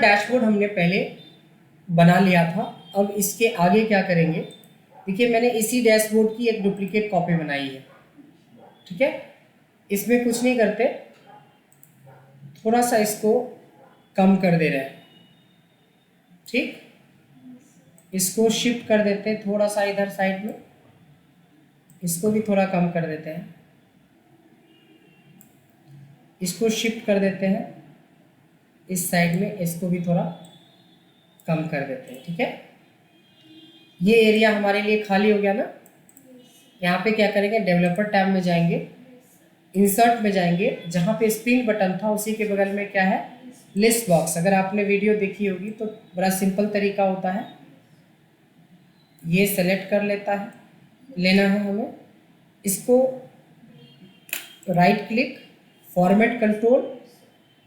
Dashboard हमने पहले बना लिया था। अब इसके आगे क्या करेंगे, देखिए मैंने इसी डैशबोर्ड की एक डुप्लीकेट कॉपी बनाई है, ठीक है। इसमें कुछ नहीं करते, थोड़ा सा इसको कम कर दे रहे हैं, ठीक। इसको शिफ्ट कर देते हैं थोड़ा सा इधर साइड में, इसको भी थोड़ा कम कर देते हैं, इसको शिफ्ट कर देते हैं इस साइड में, इसको भी थोड़ा कम कर देते हैं, ठीक है। ये एरिया हमारे लिए खाली हो गया ना। यहाँ पे क्या करेंगे, डेवलपर टैब में जाएंगे, इंसर्ट में जाएंगे, जहाँ पे स्पिन बटन था उसी के बगल में क्या है, लिस्ट बॉक्स। अगर आपने वीडियो देखी होगी तो बड़ा सिंपल तरीका होता है, ये सेलेक्ट कर लेना है हमें, इसको राइट क्लिक, फॉर्मेट कंट्रोल,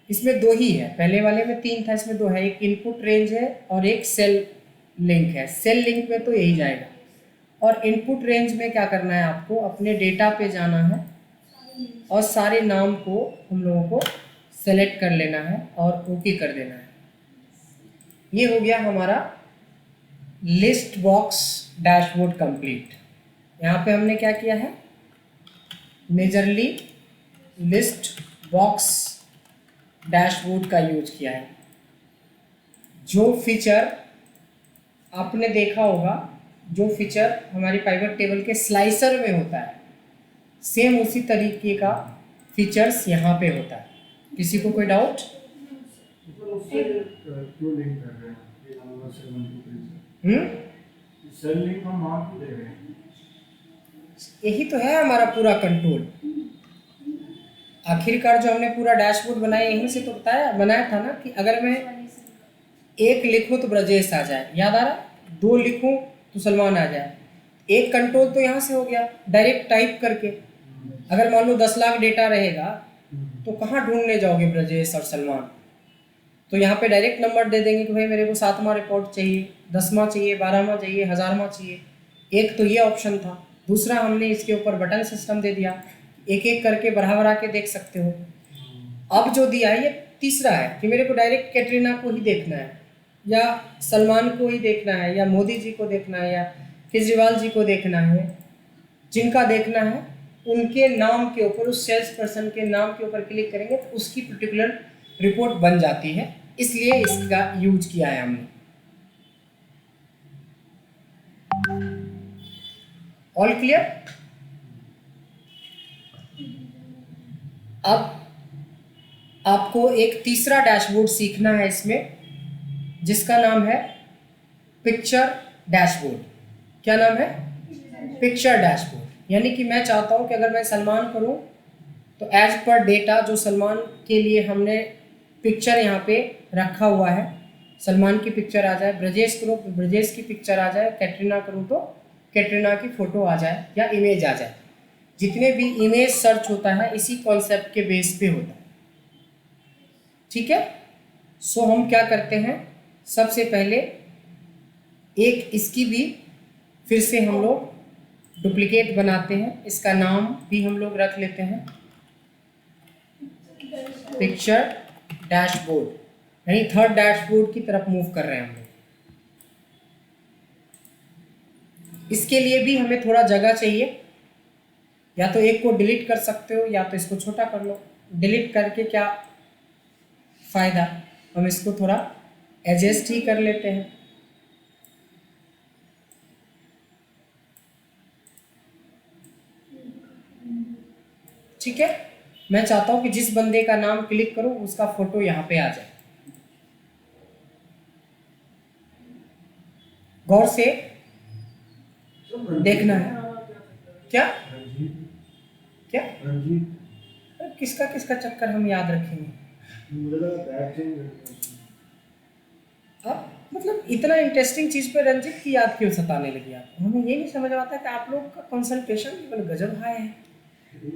इसमें दो ही है, पहले वाले में 3 था, इसमें 2 है, एक इनपुट रेंज है और एक सेल लिंक है। सेल लिंक में तो यही जाएगा, और इनपुट रेंज में क्या करना है, आपको अपने डेटा पे जाना है और सारे नाम को हम लोगों को सेलेक्ट कर लेना है और ओके कर देना है। ये हो गया हमारा लिस्ट बॉक्स डैशबोर्ड कंप्लीट। यहाँ पे हमने क्या किया है, मेजरली लिस्ट बॉक्स डैशबोर्ड का यूज किया है। जो फीचर आपने देखा होगा, जो फीचर हमारी पाइवट टेबल के स्लाइसर में होता है, सेम उसी तरीके का फीचर्स यहाँ पे होता है। किसी को कोई डाउट? यही तो है हमारा पूरा कंट्रोल। आखिरकार जो हमने पूरा डैशबोर्ड बनाया, यहीं से तो बनाया था ना कि अगर मैं एक लिखूं तो ब्रजेश आ जाए, याद आ रहा, 2 लिखूं तो सलमान आ जाए। एक कंट्रोल तो यहाँ से हो गया डायरेक्ट टाइप करके। अगर मान लो 10 लाख डेटा रहेगा तो कहाँ ढूंढने जाओगे ब्रजेश और सलमान, तो यहाँ पे डायरेक्ट नंबर दे देंगे कि भाई मेरे को 7वां रिपोर्ट चाहिए, 10वां चाहिए, 12वां चाहिए, 1000वां चाहिए। एक तो ये ऑप्शन था। दूसरा हमने इसके ऊपर बटन सिस्टम दे दिया, एक एक करके बढ़ा के देख सकते हो। अब जो दिया है ये तीसरा है कि मेरे को डायरेक्ट कैटरीना को ही देखना है, या सलमान को ही देखना है, या मोदी जी को देखना है, या केजरीवाल जी को देखना है। जिनका देखना है उनके नाम के ऊपर, उस सेल्स पर्सन के नाम के ऊपर क्लिक करेंगे तो उसकी पर्टिकुलर रिपोर्ट बन जाती है। इसलिए इसका यूज किया है हमने। All clear? अब आपको एक तीसरा डैशबोर्ड सीखना है इसमें, जिसका नाम है पिक्चर डैशबोर्ड। क्या नाम है? Picture dashboard. यानी कि मैं चाहता हूं कि अगर मैं सलमान करूं तो एज पर डेटा जो सलमान के लिए हमने पिक्चर यहाँ पे रखा हुआ है, सलमान की पिक्चर आ जाए। ब्रजेश करूँ तो ब्रजेश की पिक्चर आ जाए। कैटरीना करूँ तो कैटरीना की फ़ोटो आ जाए या इमेज आ जाए। जितने भी इमेज सर्च होता है इसी कॉन्सेप्ट के बेस पे होता है, ठीक है। सो हम क्या करते हैं, सबसे पहले एक इसकी भी फिर से हम लोग डुप्लीकेट बनाते हैं। इसका नाम भी हम लोग रख लेते हैं पिक्चर डैशबोर्ड, यानी थर्ड डैशबोर्ड की तरफ मूव कर रहे हैं हम लोग। इसके लिए भी हमें थोड़ा जगह चाहिए, या तो एक को डिलीट कर सकते हो या तो इसको छोटा कर लो। डिलीट करके क्या फ़ायदा, हम इसको थोड़ा एडजस्ट ही कर लेते हैं। ठीक है, मैं चाहता हूं कि जिस बंदे का नाम क्लिक करूं उसका फोटो यहां पे आ जाए। गौर से देखना है। क्या क्या किसका किसका चक्कर हम याद रखेंगे? अब मतलब इतना इंटरेस्टिंग चीज़ पे रंजित की याद क्यों सताने लगी आप? हमें ये नहीं समझ आता कि आप लोग का कंसंट्रेशन लेवल गजब हाई है।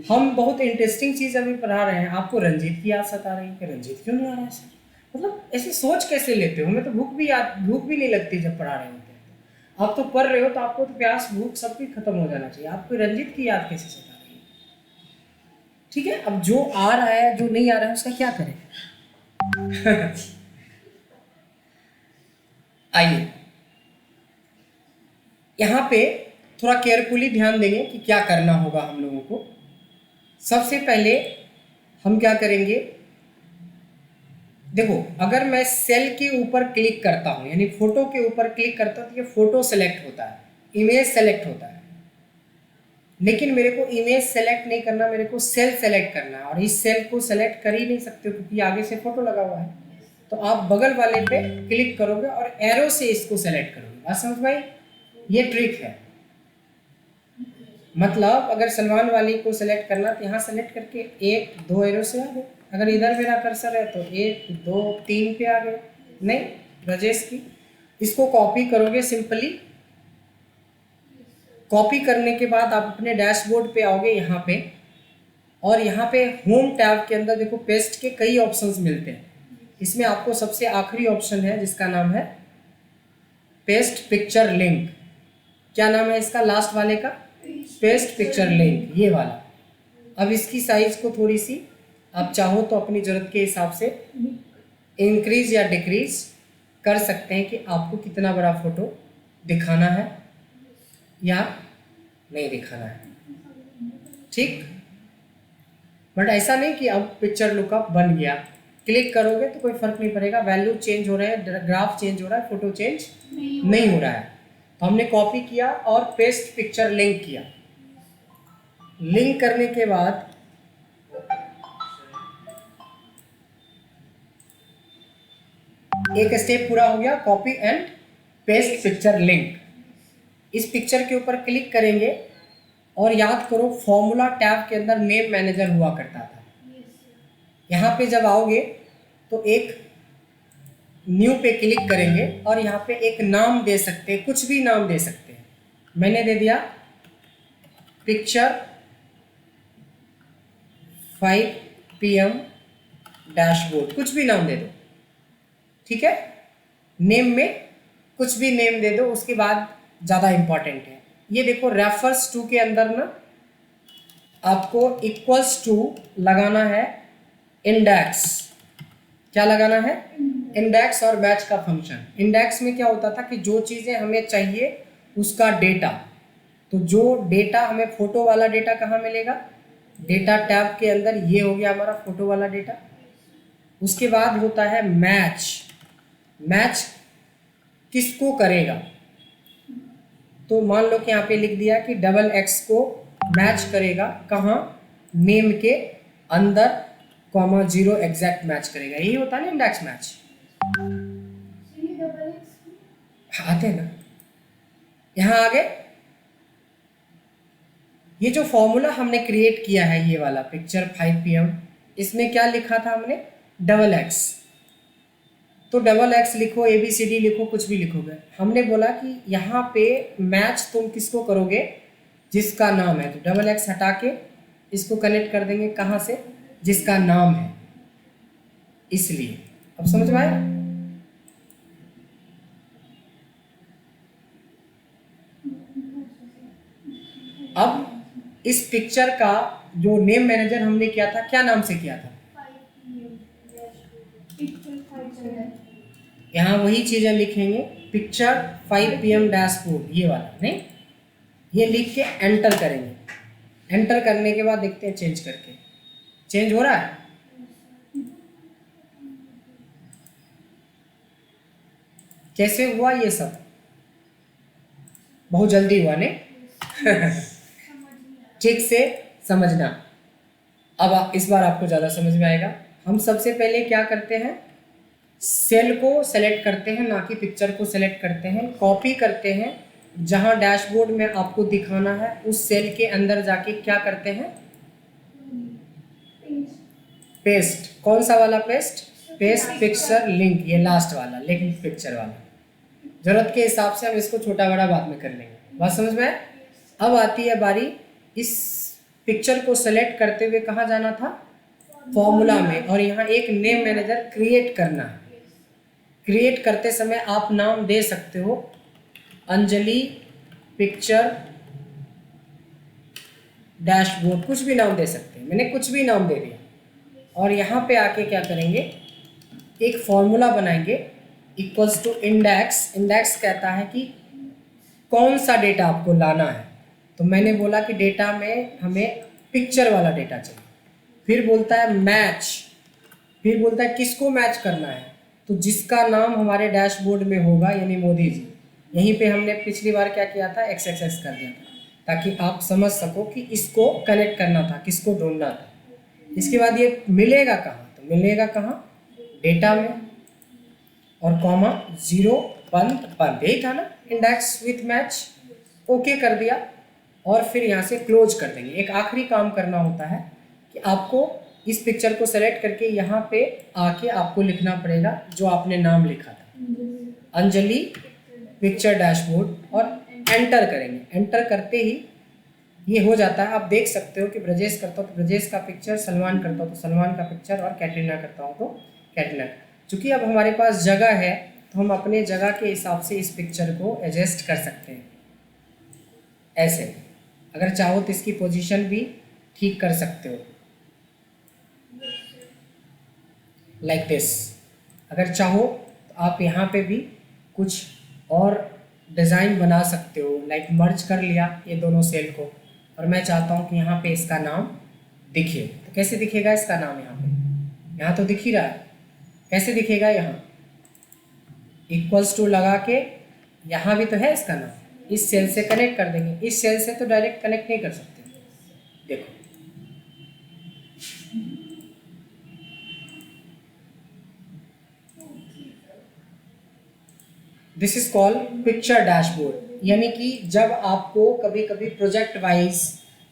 हम बहुत इंटरेस्टिंग चीज़ अभी पढ़ा रहे हैं, आपको रंजीत की याद सता रही है कि रंजीत क्यों नहीं आ रहा है सर? मतलब ऐसी सोच कैसे लेते हो? हमें तो भूख भी नहीं लगती जब पढ़ा रहे होते हैं। आप तो पढ़ रहे हो तो आपको तो प्यास भूख सब कुछ खत्म हो जाना चाहिए, आपको रंजीत की याद कैसे सता रही है? ठीक है, अब जो आ रहा है जो नहीं आ रहा है उसका क्या करें? आइए यहाँ पे थोड़ा केयरफुली ध्यान देंगे कि क्या करना होगा हम लोगों को। सबसे पहले हम क्या करेंगे, देखो अगर मैं सेल के ऊपर क्लिक करता हूं यानी फोटो के ऊपर क्लिक करता हूं तो ये फोटो सेलेक्ट होता है, इमेज सेलेक्ट होता है। लेकिन मेरे को इमेज सेलेक्ट नहीं करना, मेरे को सेल सेलेक्ट करना है, और इस सेल को सेलेक्ट कर ही नहीं सकते क्योंकि आगे से फोटो लगा हुआ है। तो आप बगल वाले पे क्लिक करोगे और एरो से इसको सेलेक्ट करोगे। बात समझ भाई, ये ट्रिक है। मतलब अगर सलमान वाली को सेलेक्ट करना तो यहाँ सेलेक्ट करके 1 2 एरो से आ गए। अगर इधर मेरा कर्सर है तो 1 2 3 पे आ गए। नहीं, राजेश की इसको कॉपी करोगे सिंपली। कॉपी करने के बाद आप अपने डैशबोर्ड पे आओगे यहाँ पे, और यहाँ पे होम टैब के अंदर देखो पेस्ट के कई ऑप्शंस मिलते हैं। इसमें आपको सबसे आखिरी ऑप्शन है जिसका नाम है पेस्ट पिक्चर लिंक। क्या नाम है इसका लास्ट वाले का? पेस्ट पिक्चर लिंक, ये वाला। अब इसकी साइज को थोड़ी सी आप चाहो तो अपनी ज़रूरत के हिसाब से इंक्रीज या डिक्रीज कर सकते हैं कि आपको कितना बड़ा फोटो दिखाना है या नहीं दिखाना है। ठीक, बट ऐसा नहीं कि अब पिक्चर लुकअप बन गया, क्लिक करोगे तो कोई फर्क नहीं पड़ेगा। वैल्यू चेंज हो रहा है, ग्राफ चेंज हो रहा है, फोटो चेंज नहीं हो रहा है। तो हमने कॉपी किया और पेस्ट पिक्चर लिंक किया। लिंक करने के बाद एक स्टेप पूरा हो गया, copy and paste picture link. इस पिक्चर के ऊपर क्लिक करेंगे और याद करो फॉर्मूला टैब के अंदर नेम मैनेजर हुआ करता था। यहाँ पे जब आओगे तो एक न्यू पे क्लिक करेंगे और यहाँ पे एक नाम दे सकते हैं, कुछ भी नाम दे सकते हैं। मैंने दे दिया पिक्चर 5 PM डैशबोर्ड, कुछ भी नाम दे दो। ठीक है, नेम में कुछ भी नेम दे दो। उसके बाद ज़्यादा इंपॉर्टेंट है ये देखो, रेफर्स टू के अंदर ना आपको इक्वल्स टू लगाना है इंडेक्स। क्या लगाना है? इंडेक्स और मैच का फंक्शन। इंडेक्स में क्या होता था कि जो चीज़ें हमें चाहिए उसका डेटा, तो जो डेटा हमें फोटो वाला डेटा कहाँ मिलेगा? डेटा टैब के अंदर। ये हो गया हमारा फोटो वाला डेटा। उसके बाद होता है मैच। मैच किसको करेगा? तो मान लो कि यहाँ पे लिख दिया कि XX को मैच करेगा कहाँ? नेम के अंदर, कॉमा 0 एग्जैक्ट मैच करेगा। यही होता है ना इंडेक्स मैच। आते ना, यहाँ आ गए। ये जो फॉर्मूला हमने क्रिएट किया है ये वाला पिक्चर 5 PM, इसमें क्या लिखा था हमने? XX। तो XX लिखो, ABCD लिखो, कुछ भी लिखोगे। हमने बोला कि यहाँ पे मैच तुम किसको करोगे? जिसका नाम है। तो XX हटा के इसको कनेक्ट कर देंगे कहाँ से? जिसका नाम है। इसलिए अब समझ में आया? अब इस पिक्चर का जो नेम मैनेजर हमने किया था, क्या नाम से किया था? यहाँ वही चीजें लिखेंगे, पिक्चर 5 PM डैशबोर्ड, ये वाला नहीं, ये लिख के एंटर करेंगे। एंटर करने के बाद देखते हैं चेंज करके चेंज हो रहा है। कैसे हुआ ये सब? बहुत जल्दी हुआ नहीं? ठीक से समझना। अब इस बार आपको ज़्यादा समझ में आएगा। हम सबसे पहले क्या करते हैं? सेल को सेलेक्ट करते हैं, ना कि पिक्चर को सेलेक्ट करते हैं। कॉपी करते हैं, जहां डैशबोर्ड में आपको दिखाना है उस सेल के अंदर जाके क्या करते हैं? पेस्ट। कौन सा वाला पेस्ट? पेस्ट पिक्चर लिंक, ये लास्ट वाला, लेकिन पिक्चर वाला। जरूरत के हिसाब से हम इसको छोटा बड़ा बाद में कर लेंगे। बात समझ में? अब आती है बारी, इस पिक्चर को सेलेक्ट करते हुए कहाँ जाना था? फॉर्मूला में, और यहाँ एक नेम मैनेजर क्रिएट करना है। क्रिएट करते समय आप नाम दे सकते हो अंजलि पिक्चर डैशबोर्ड, कुछ भी नाम दे सकते हैं। मैंने कुछ भी नाम दे दिया और यहाँ पे आके क्या करेंगे? एक फॉर्मूला बनाएंगे इक्वल्स टू इंडेक्स। इंडेक्स कहता है कि कौन सा डेटा आपको लाना है। तो मैंने बोला कि डेटा में हमें पिक्चर वाला डेटा चाहिए। फिर बोलता है मैच, फिर बोलता है किसको मैच करना है, तो जिसका नाम हमारे डैशबोर्ड में होगा, यानी मोदी जी। यहीं पे हमने पिछली बार क्या किया था, XXX कर दिया था, ताकि आप समझ सको कि इसको कनेक्ट करना था, किसको ढूंढना था। इसके बाद ये मिलेगा कहाँ, तो मिलेगा कहाँ, डेटा में, और कॉमा 0 बंद बंद, यही था ना, इंडेक्स विथ मैच। ओके कर दिया, और फिर यहाँ से क्लोज कर देंगे। एक आखिरी काम करना होता है कि आपको इस पिक्चर को सेलेक्ट करके यहाँ पे आके आपको लिखना पड़ेगा जो आपने नाम लिखा था, अंजलि पिक्चर डैशबोर्ड, और एंटर करेंगे। एंटर करते ही ये हो जाता है। आप देख सकते हो कि ब्रजेश करता हूँ तो ब्रजेश का पिक्चर, सलमान करता हूँ तो सलमान का पिक्चर, और कैटरीना करता हूँ तो कैटरीना। चूँकि अब हमारे पास जगह है तो हम अपने जगह के हिसाब से इस पिक्चर को एडजस्ट कर सकते हैं। ऐसे अगर चाहो तो इसकी पोजीशन भी ठीक कर सकते हो, लाइक दिस। अगर चाहो तो आप यहाँ पे भी कुछ और डिज़ाइन बना सकते हो, लाइक मर्ज कर लिया ये दोनों सेल को, और मैं चाहता हूँ कि यहाँ पे इसका नाम दिखे। तो कैसे दिखेगा इसका नाम, यहाँ पे, यहाँ तो दिख ही रहा है, कैसे दिखेगा, यहाँ इक्वल्स टू लगा के, यहाँ भी तो है इसका नाम, इस सेल से कनेक्ट कर देंगे। इस सेल से तो डायरेक्ट कनेक्ट नहीं कर सकते, देखो। This is called picture dashboard. यानी कि जब आपको कभी कभी project wise,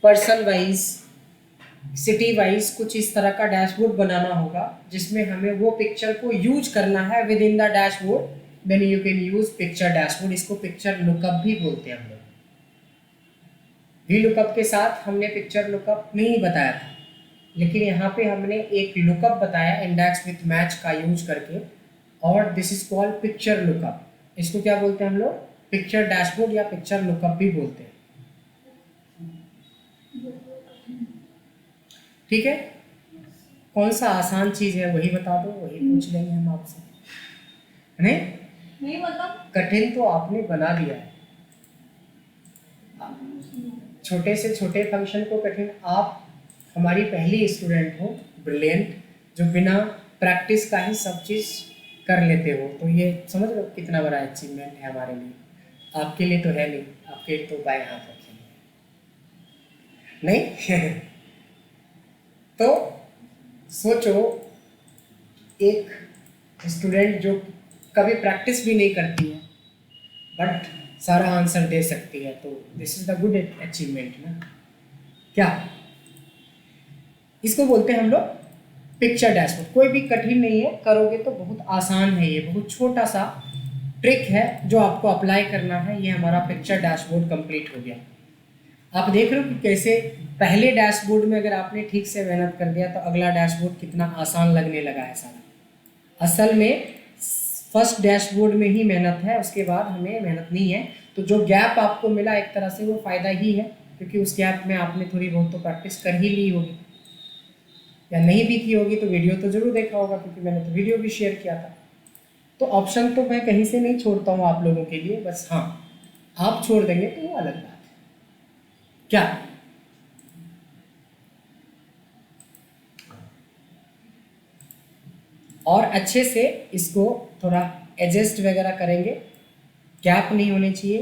person wise, city wise कुछ इस तरह का डैशबोर्ड बनाना होगा जिसमें हमें वो पिक्चर को यूज करना है with in the dashboard, then you can use picture dashboard. इसको पिक्चर लुकअप भी बोलते हैं हम लोग। वी लुकअप के साथ हमने पिक्चर लुकअप नहीं बताया था, लेकिन यहाँ पे हमने एक लुकअप बताया इंडेक्स विथ मैच का यूज करके, और this is called picture lookup. इसको क्या बोलते हैं हम लोग, पिक्चर डैशबोर्ड या पिक्चर लुकअप भी बोलते हैं। ठीक है, कौन सा आसान चीज है वही बता दो, वही पूछ लेंगे हम आपसे। नहीं मतलब कठिन तो आपने बना दिया है, छोटे से छोटे फंक्शन को कठिन। आप हमारी पहली स्टूडेंट हो, ब्रिलियंट, जो बिना प्रैक्टिस का ही सब चीज़ कर लेते हो, तो ये समझ लो कितना बड़ा अचीवमेंट है हमारे लिए। आपके लिए तो है नहीं, आपके तो बाएं हाथ रखेंगे नहीं तो सोचो, एक स्टूडेंट जो कभी प्रैक्टिस भी नहीं करती है बट सारा आंसर दे सकती है, तो this is the good achievement ना, क्या। इसको बोलते हैं हम लोग पिक्चर डैशबोर्ड। कोई भी कठिन नहीं है, करोगे तो बहुत आसान है। ये बहुत छोटा सा ट्रिक है जो आपको अप्लाई करना है। ये हमारा पिक्चर डैशबोर्ड कंप्लीट हो गया। आप देख रहे हो कि कैसे पहले डैशबोर्ड में अगर आपने ठीक से मेहनत कर दिया तो अगला डैशबोर्ड कितना आसान लगने लगा है सारा। असल में फर्स्ट डैशबोर्ड में ही मेहनत है, उसके बाद हमें मेहनत नहीं है। तो जो गैप आपको मिला एक तरह से वो फ़ायदा ही है, क्योंकि उस गैप में आपने थोड़ी बहुत तो प्रैक्टिस कर ही ली होगी, या नहीं भी की होगी तो वीडियो तो ज़रूर देखा होगा, क्योंकि मैंने तो वीडियो भी शेयर किया था। तो ऑप्शन तो मैं कहीं से नहीं छोड़ता हूँ आप लोगों के लिए, बस हाँ आप छोड़ देंगे तो वो अलग बात है, क्या। और अच्छे से इसको थोड़ा एडजस्ट वगैरह करेंगे, गैप नहीं होने चाहिए।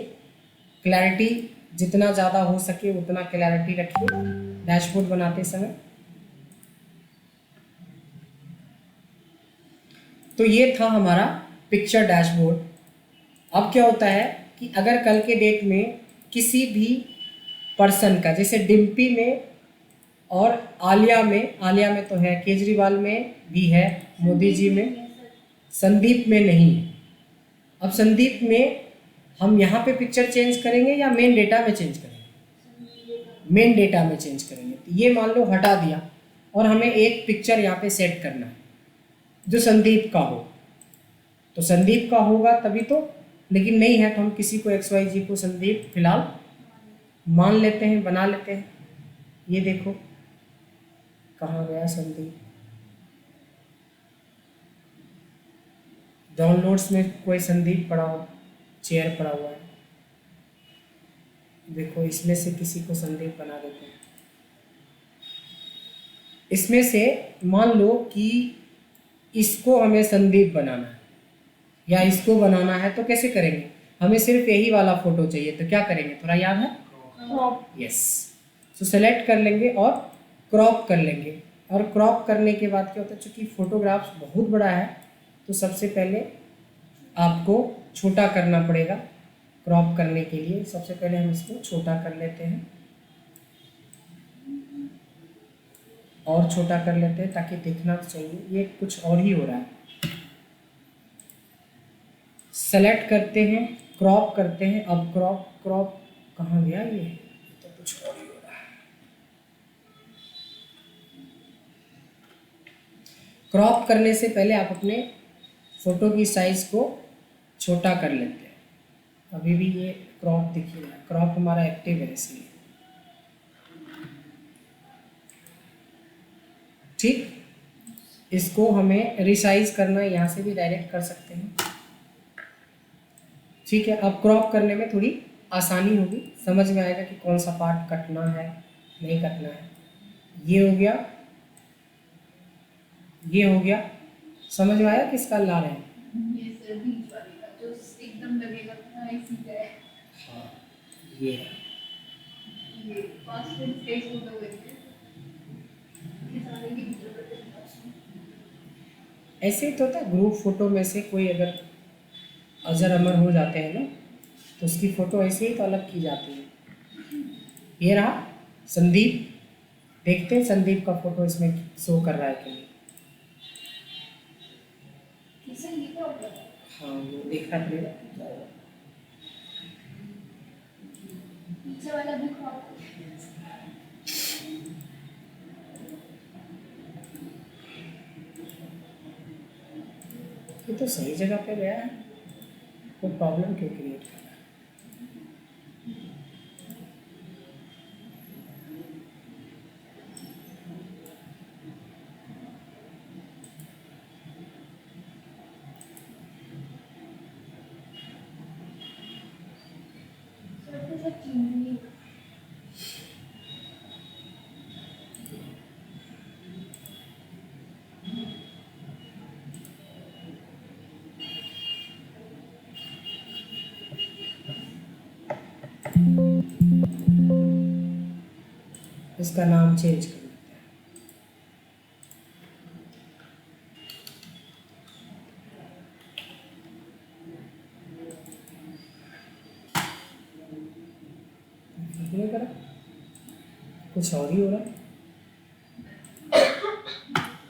क्लैरिटी जितना ज़्यादा हो सके उतना क्लैरिटी रखिए डैशबोर्ड बनाते समय। तो ये था हमारा पिक्चर डैशबोर्ड। अब क्या होता है कि अगर कल के डेट में किसी भी पर्सन का, जैसे डिम्पी में और आलिया में तो है, केजरीवाल में भी है, मोदी जी में, संदीप में नहीं है। अब संदीप में हम यहाँ पे पिक्चर चेंज करेंगे या मेन डेटा में चेंज करेंगे, मेन डेटा में चेंज करेंगे। तो ये मान लो हटा दिया और हमें एक पिक्चर यहाँ पे सेट करना है जो संदीप का हो, तो संदीप का होगा तभी तो, लेकिन नहीं है तो हम किसी को XYZ को संदीप फिलहाल मान लेते हैं, बना लेते हैं। ये देखो कहाँ गया संदीप, डाउनलोड्स में कोई संदीप पड़ा हो, चेयर पड़ा हुआ है, देखो इसमें से किसी को संदीप बना देते हैं। इसमें से मान लो कि इसको हमें संदीप बनाना है या इसको बनाना है, तो कैसे करेंगे? हमें सिर्फ यही वाला फोटो चाहिए, तो क्या करेंगे, थोड़ा याद है? क्रॉप। यस, तो सेलेक्ट कर लेंगे और क्रॉप कर लेंगे। और क्रॉप करने के बाद क्या होता है, चूँकि फोटोग्राफ्स बहुत बड़ा है तो सबसे पहले आपको छोटा करना पड़ेगा। क्रॉप करने के लिए सबसे पहले हम इसको छोटा कर लेते हैं और छोटा कर लेते हैं ताकि दिखना चाहिए। ये कुछ और ही हो रहा है। सेलेक्ट करते हैं, क्रॉप करते हैं। अब क्रॉप कहाँ गया ये तो कुछ और ही हो रहा है। क्रॉप करने से पहले आप अपने फोटो की साइज को छोटा कर लेते हैं। अभी भी ये क्रॉप दिख ही रहा है, क्रॉप हमारा एक्टिव है इसलिए। ठीक, इसको हमें रिसाइज करना है, यहाँ से भी डायरेक्ट कर सकते हैं। ठीक है, अब क्रॉप करने में थोड़ी आसानी होगी, समझ में आएगा कि कौन सा पार्ट कटना है नहीं कटना है। ये हो गया, ये हो गया, समझ में आया किसका ला रहे हैं? ये सर बीच वाले का जो एकदम लगेगा सीधा है। हाँ, ये ये पासवर्ड स्पेस फोटो करके ये सारे की जरूरत है। ऐसे ही तो होता है। ग्रुप फोटो में से कोई अगर अजर अमर हो जाते हैं ना, तो उसकी फ़ोटो ऐसे ही तो अलग की जाती है। ये रहा संदीप, देखते हैं संदीप का फ़ोटो इसमें शो कर रहा है कि नहीं। हाँ, वो देखना पड़ेगा। पीछे वाला भी क्रॉप ये तो सही जगह पे गया है, कोई प्रॉब्लम क्यों क्रिएट कर रहा है? इसका नाम चेंज कर देते हैं। नहीं करा, कुछ और ही हो रहा है।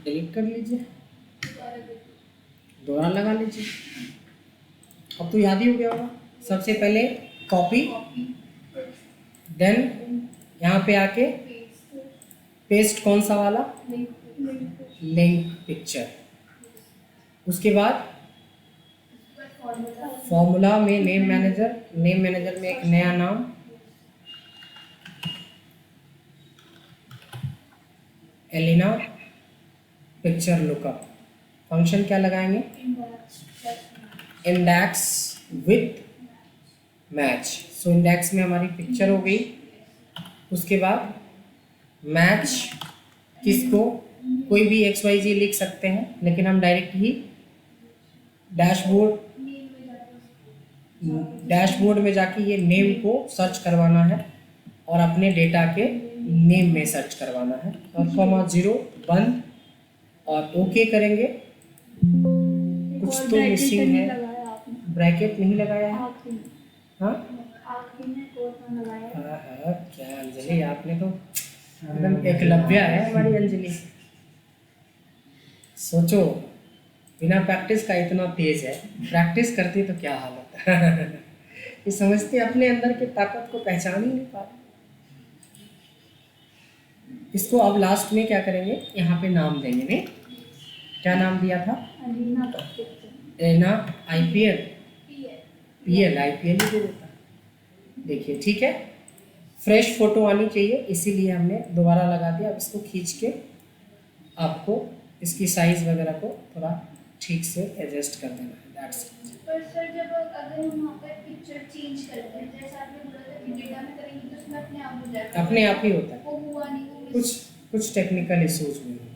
डिलीट कर लीजिए, दोबारा लगा लीजिए। अब तो याद ही हो गया होगा। सबसे पहले कॉपी, देन यहाँ पे आके पेस्ट, कौन सा वाला? Link picture. उसके बाद फॉर्मूला में नेम मैनेजर, नेम मैनेजर में एक नया नाम, एलिना पिक्चर लुकअप। फंक्शन क्या लगाएंगे? Index with match. So index में हमारी पिक्चर हो गई। उसके बाद मैच किसको? कोई भी XYZ लिख सकते हैं, लेकिन हम डायरेक्ट ही डैशबोर्ड में जाके ये नेम को सर्च करवाना है और अपने डेटा के नेम में सर्च करवाना है। और कॉमा 0 बंद और ओके करेंगे। कुछ तो मिसिंग है, ब्रैकेट नहीं लगाया है। हाँ हाँ, क्या अंजलि, आपने तो एकदम एकलव्य है हमारी अंजलि। सोचो, बिना प्रैक्टिस का इतना तेज है, प्रैक्टिस करती तो क्या हाल होता। ये समझते अपने अंदर की ताकत को पहचान ही नहीं पाते। इसको अब लास्ट में क्या करेंगे, यहाँ पे नाम देंगे। नहीं, क्या नाम दिया था? एलिना IPL, PL IPL ही दे देता। देखिए, ठीक है, फ्रेश फोटो आनी चाहिए, इसीलिए हमने दोबारा लगा दिया। अब इसको खींच के आपको इसकी साइज वगैरह को थोड़ा ठीक से एडजस्ट कर देना है। That's पर सर जब अगर हम वहाँ पर पिक्चर चेंज करते हैं, जैसे आपने बोला था कि डेटा में करेंगे तो उसमें अपने आप हो जाएगा, अपने आप ही होता है। वो हुआ नहीं, वो कुछ कुछ टेक्निकल इश्यूज हुए हैं।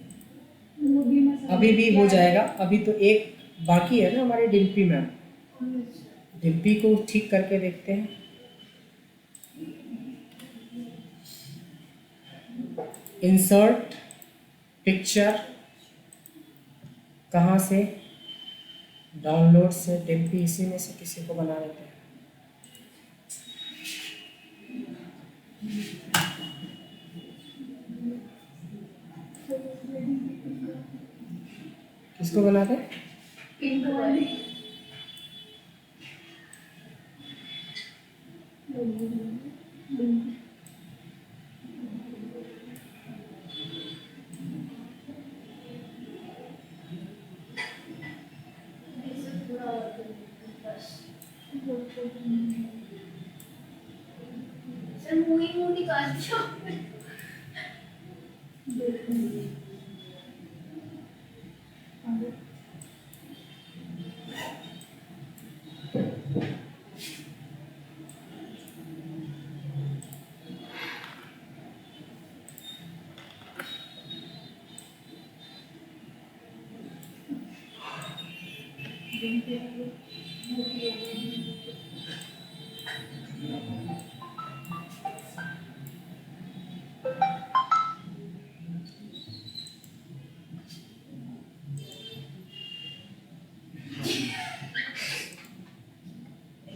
मूवी में अभी भी हो जाएगा। अभी तो एक बाकी है ना हमारे डिम्पी मैम, डिम्पी को ठीक करके देखते हैं। इंसर्ट पिक्चर, कहाँ से? डाउनलोड से, डिम्पी इसी में से किसी को बना लेते हैं। किसको बनाते हैं? पिंक वाली सर मूवी मूवी निकाल दो।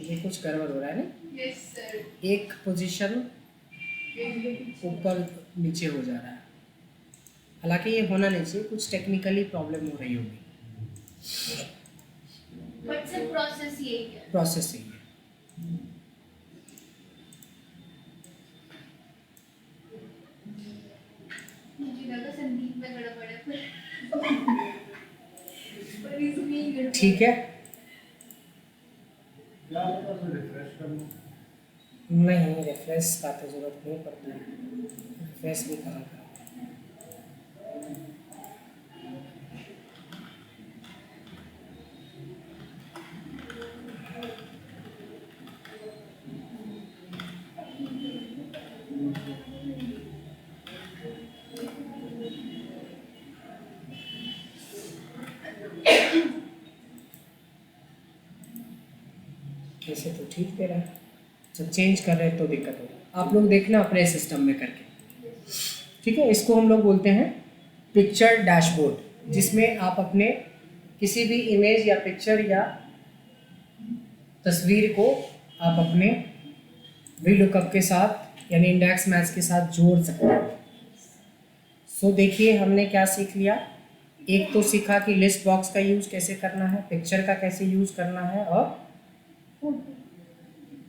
ये कुछ गड़बड़ हो रहा है ना, यस सर, एक पोजीशन ऊपर नीचे हो जा रहा है। हालांकि ये होना नहीं चाहिए, कुछ टेक्निकली प्रॉब्लम हो रही होगी। बट सर प्रोसेस यही है। प्रोसेस यही है। मुझे लगा संदीप में गड़बड़ है, पर इसमें ही गड़बड़ ठीक है, नहीं रिफ्रेश का तो जरूरत नहीं पड़ता है, रिफ्रेश भी करा कर। ऐसे तो ठीक दे रहा है, जब चेंज कर रहे हैं तो दिक्कत होगी। आप लोग देखना अपने सिस्टम में करके, ठीक है। इसको हम लोग बोलते हैं पिक्चर डैशबोर्ड, जिसमें आप अपने किसी भी इमेज या पिक्चर या तस्वीर को आप अपने वीलुकअप के साथ यानी इंडेक्स मैच के साथ जोड़ सकते हैं। सो देखिए हमने क्या सीख लिया। एक तो सीखा कि लिस्ट बॉक्स का यूज़ कैसे करना है, पिक्चर का कैसे यूज़ करना है, और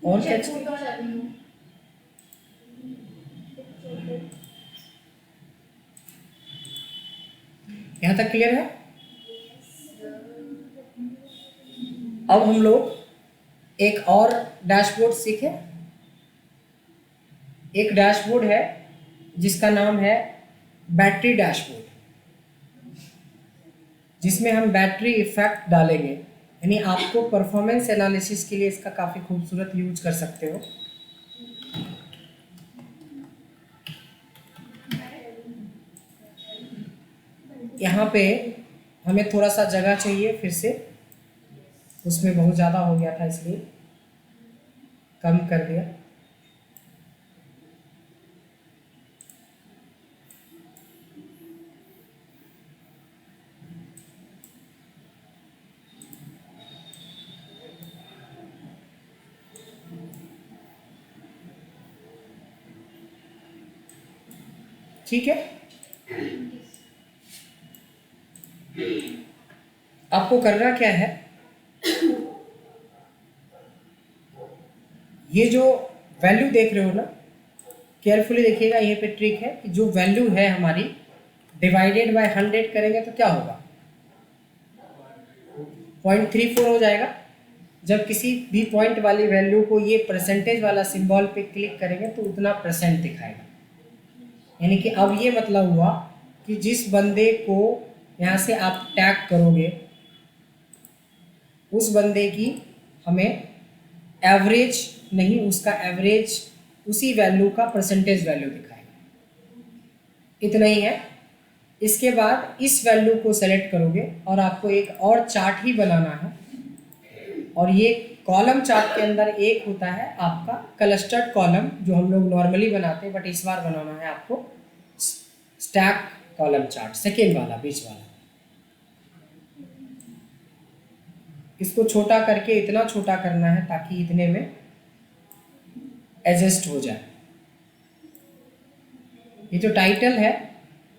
क्या फोटो चालू है। यहाँ तक क्लियर है। अब हम लोग एक और डैशबोर्ड सीखे। एक डैशबोर्ड है जिसका नाम है बैटरी डैशबोर्ड, जिसमें हम बैटरी इफेक्ट डालेंगे, यानी आपको परफॉर्मेंस एनालिसिस के लिए इसका काफ़ी खूबसूरत यूज कर सकते हो। यहाँ पे हमें थोड़ा सा जगह चाहिए, फिर से उसमें बहुत ज़्यादा हो गया था इसलिए कम कर दिया। ठीक है, आपको करना क्या है, ये जो वैल्यू देख रहे हो ना, केयरफुली देखिएगा। ये पे ट्रिक है कि जो वैल्यू है हमारी डिवाइडेड बाय 100 करेंगे तो क्या होगा, 0.34 हो जाएगा। जब किसी भी पॉइंट वाली वैल्यू को ये परसेंटेज वाला सिंबल पे क्लिक करेंगे तो उतना परसेंट दिखाएगा। यानी कि अब ये मतलब हुआ कि जिस बंदे को यहाँ से आप टैग करोगे उस बंदे की हमें एवरेज नहीं, उसका एवरेज उसी वैल्यू का परसेंटेज वैल्यू दिखाएगा। इतना ही है। इसके बाद इस वैल्यू को सेलेक्ट करोगे और आपको एक और चार्ट ही बनाना है, और ये कॉलम चार्ट के अंदर एक होता है आपका क्लस्टर्ड कॉलम जो हम लोग नॉर्मली बनाते हैं, बट इस बार बनाना है आपको स्टैक कॉलम चार्ट, सेकेंड वाला, बीच वाला। इसको छोटा करके इतना छोटा करना है ताकि इतने में एडजस्ट हो जाए। ये जो टाइटल है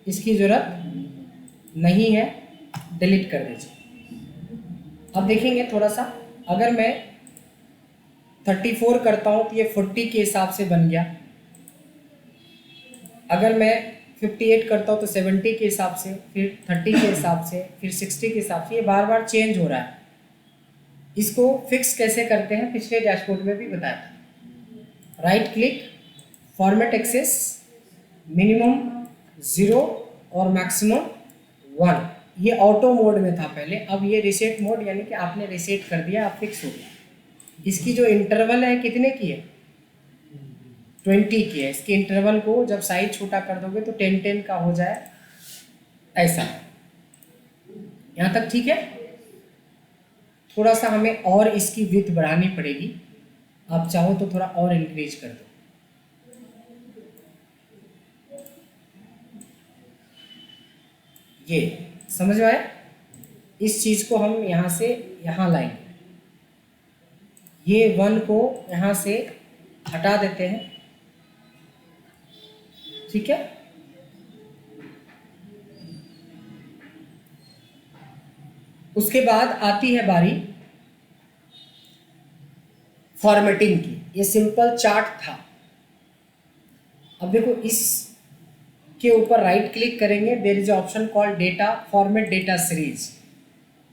इसकी ज़रूरत नहीं है, डिलीट कर दीजिए। अब देखेंगे थोड़ा सा, अगर मैं 34 करता हूँ तो ये 40 के हिसाब से बन गया। अगर मैं 58 करता हूँ तो 70 के हिसाब से, फिर 30 के हिसाब से, फिर 60 के हिसाब से, ये बार बार चेंज हो रहा है। इसको फिक्स कैसे करते हैं पिछले डैशबोर्ड में भी बताया था। Right click, format axis, minimum 0 और मैक्सिमम 1। ये ऑटो मोड में था पहले, अब ये रिसेट मोड, यानी कि आपने रिसेट कर दिया, आप फिक्स हो गया। इसकी जो इंटरवल है कितने की है, 20 की है। इसके इंटरवल को जब साइज छोटा कर दोगे तो 10-10 का हो जाए, ऐसा। यहाँ तक ठीक है। थोड़ा सा हमें और इसकी विड्थ बढ़ानी पड़ेगी, आप चाहो तो थोड़ा और इंक्रीज कर दो। ये समझ में आया। इस चीज़ को हम यहाँ से यहाँ लाएंगे, ये 1 को यहाँ से हटा देते हैं, ठीक है। उसके बाद आती है बारी फॉर्मेटिंग की। ये सिंपल चार्ट था। अब देखो, इस के ऊपर राइट क्लिक करेंगे, there is option called data, format data series.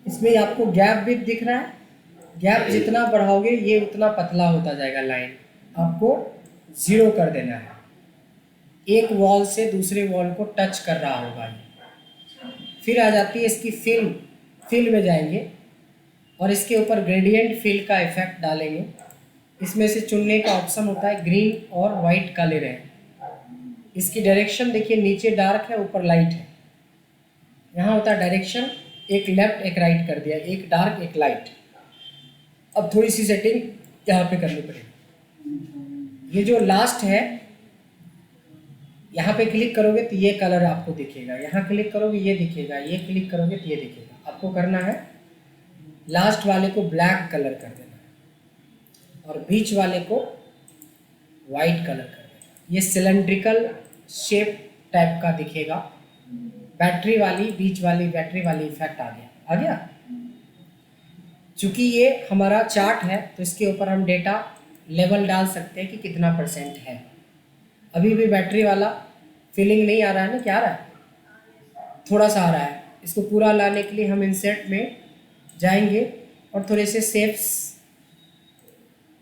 इसमें आपको गैप विड्थ दिख रहा है, गैप जितना बढ़ाओगे ये उतना पतला होता जाएगा लाइन। आपको 0 कर देना है। एक वॉल से दूसरे वॉल को टच कर रहा होगा ये। फिर आ जाती है इसकी फिल में जाएंगे और इसके ऊपर ग्रेडियंट फिल का इफेक्ट डालेंगे। इसमें से चुनने का ऑप्शन होता है ग्रीन और वाइट कलर है। इसकी डायरेक्शन देखिए, नीचे डार्क है, ऊपर लाइट है। यहाँ होता है डायरेक्शन, एक लेफ्ट एक राइट कर दिया, एक डार्क एक लाइट। अब थोड़ी सी सेटिंग यहाँ पे करनी पड़ेगी। ये जो लास्ट है, यहाँ पे क्लिक करोगे तो ये कलर आपको दिखेगा, यहाँ क्लिक करोगे ये दिखेगा, ये क्लिक करोगे तो ये दिखेगा। आपको करना है लास्ट वाले को ब्लैक कलर कर देना है और बीच वाले को वाइट कलर कर देना। ये सिलेंड्रिकल शेप टाइप का दिखेगा। बैटरी वाली, बीच वाली बैटरी वाली इफेक्ट आ गया। चूंकि ये हमारा चार्ट है तो इसके ऊपर हम डेटा लेवल डाल सकते हैं कि कितना % है। अभी भी बैटरी वाला फीलिंग नहीं आ रहा है ना, क्या आ रहा है, थोड़ा सा आ रहा है। इसको पूरा लाने के लिए हम इंसर्ट में जाएंगे और थोड़े से शेप्स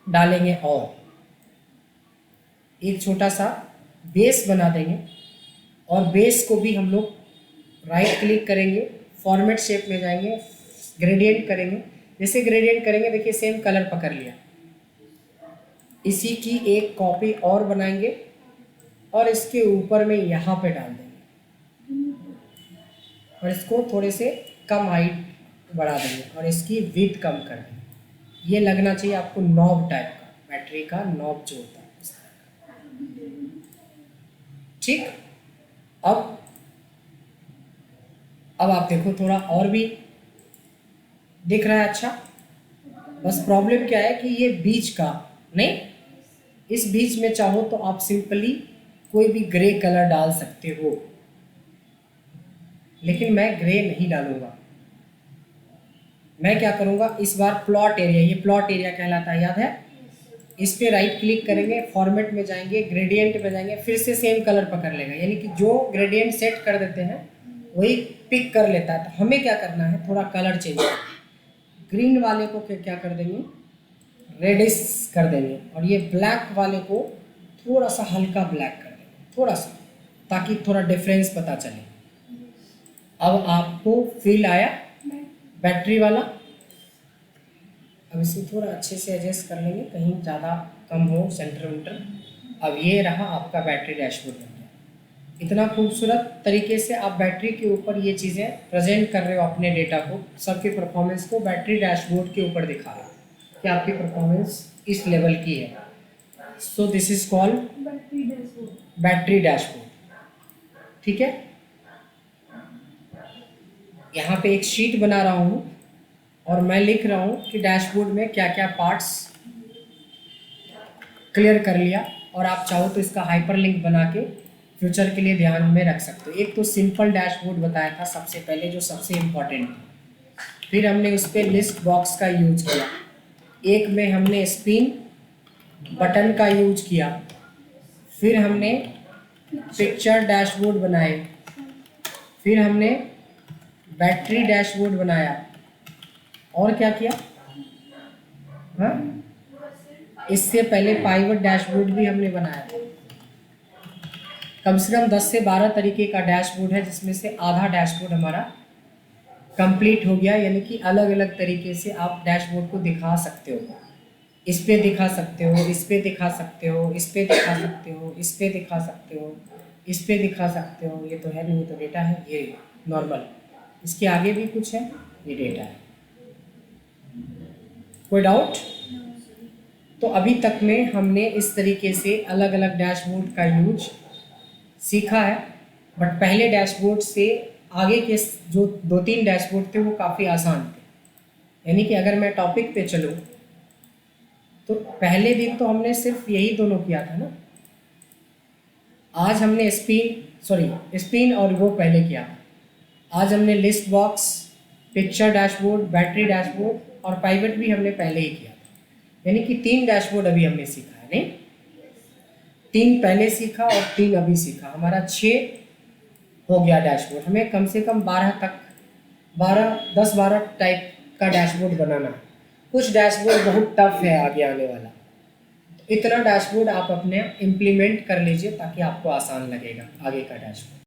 डालेंगे और एक छोटा सा बेस बना देंगे। और बेस को भी हम लोग राइट क्लिक करेंगे, फॉर्मेट शेप में जाएंगे, ग्रेडियंट करेंगे। जैसे ग्रेडियंट करेंगे देखिए सेम कलर पकड़ लिया। इसी की एक कॉपी और बनाएंगे और इसके ऊपर में यहाँ पे डाल देंगे और इसको थोड़े से कम हाइट बढ़ा देंगे और इसकी विड्थ कम कर देंगे। ये लगना चाहिए आपको नॉब टाइप का, बैटरी का नॉब जो होता है इस तरह का, ठीक। अब आप देखो थोड़ा और भी दिख रहा है अच्छा। बस प्रॉब्लम क्या है कि ये बीच का नहीं, इस बीच में चाहो तो आप सिंपली कोई भी ग्रे कलर डाल सकते हो, लेकिन मैं ग्रे नहीं डालूंगा। मैं क्या करूंगा, इस बार प्लॉट एरिया, ये प्लॉट एरिया कहलाता है, याद है। इस पे राइट क्लिक करेंगे, फॉर्मेट में जाएंगे, ग्रेडियंट में जाएंगे, फिर से सेम कलर पकड़ लेगा। यानी कि जो ग्रेडियंट सेट कर देते हैं वही पिक कर लेता है। तो हमें क्या करना है, थोड़ा कलर चेंज करना है। ग्रीन वाले को क्या कर देंगे, रेडिश कर देंगे और ये ब्लैक वाले को थोड़ा सा हल्का ब्लैक कर देंगे, थोड़ा सा, ताकि थोड़ा डिफरेंस पता चले। अब आपको फील आया बैटरी वाला, अब इसे थोड़ा अच्छे से एडजस्ट कर लेंगे, कहीं ज़्यादा कम हो सेंटर वेंटर। अब ये रहा आपका बैटरी डैशबोर्ड बन गया। इतना खूबसूरत तरीके से आप बैटरी के ऊपर ये चीज़ें प्रेजेंट कर रहे हो, अपने डेटा को, सबके परफॉर्मेंस को बैटरी डैशबोर्ड के ऊपर दिखा रहे हो कि आपकी परफॉर्मेंस इस लेवल की है। So this is called battery dashboard. Battery dashboard. ठीक है, यहाँ पे एक शीट बना रहा हूँ और मैं लिख रहा हूँ कि डैशबोर्ड में क्या क्या पार्ट्स क्लियर कर लिया, और आप चाहो तो इसका हाइपरलिंक बना के फ्यूचर के लिए ध्यान में रख सकते हो। एक तो सिंपल डैशबोर्ड बताया था सबसे पहले, जो सबसे इम्पोर्टेंट था। फिर हमने उस पर लिस्ट बॉक्स का यूज किया, एक में हमने स्पिन बटन का यूज किया, फिर हमने पिक्चर डैशबोर्ड बनाए, फिर हमने बैटरी डैशबोर्ड बनाया, और क्या किया? हाँ, इससे पहले पाइवट डैशबोर्ड भी हमने बनाया था। कम से कम 10 से 12 तरीके का डैशबोर्ड है, जिसमें से आधा डैशबोर्ड हमारा कंप्लीट हो गया। यानी कि अलग अलग तरीके से आप डैशबोर्ड को दिखा सकते हो। इस पे दिखा सकते हो, इस पे दिखा सकते हो, इस पे दिखा सकते हो, इस पे दिखा सकते हो, इस पे दिखा सकते हो। ये तो है नहीं, तो डेटा है ये नॉर्मल। इसके आगे भी कुछ है, ये डेटा है। कोई डाउट? तो अभी तक में हमने इस तरीके से अलग अलग डैशबोर्ड का यूज सीखा है, बट पहले डैशबोर्ड से आगे के जो 2-3 डैशबोर्ड थे वो काफ़ी आसान थे। यानी कि अगर मैं टॉपिक पे चलूँ तो पहले दिन तो हमने सिर्फ यही दोनों किया था ना। आज हमने स्पिन और वो पहले किया। आज हमने list box, picture dashboard, battery dashboard और पाइवट भी हमने पहले ही किया था। यानी कि 3 डैशबोर्ड अभी हमने सीखा है, नहीं 3 पहले सीखा और 3 अभी सीखा, हमारा 6 हो गया डैशबोर्ड। हमें कम से कम 10-12 टाइप का डैशबोर्ड बनाना है। कुछ डैशबोर्ड बहुत टफ है आगे आने वाला, इतना डैशबोर्ड आप अपने इम्प्लीमेंट कर लीजिए ताकि आपको आसान लगेगा आगे का डैशबोर्ड।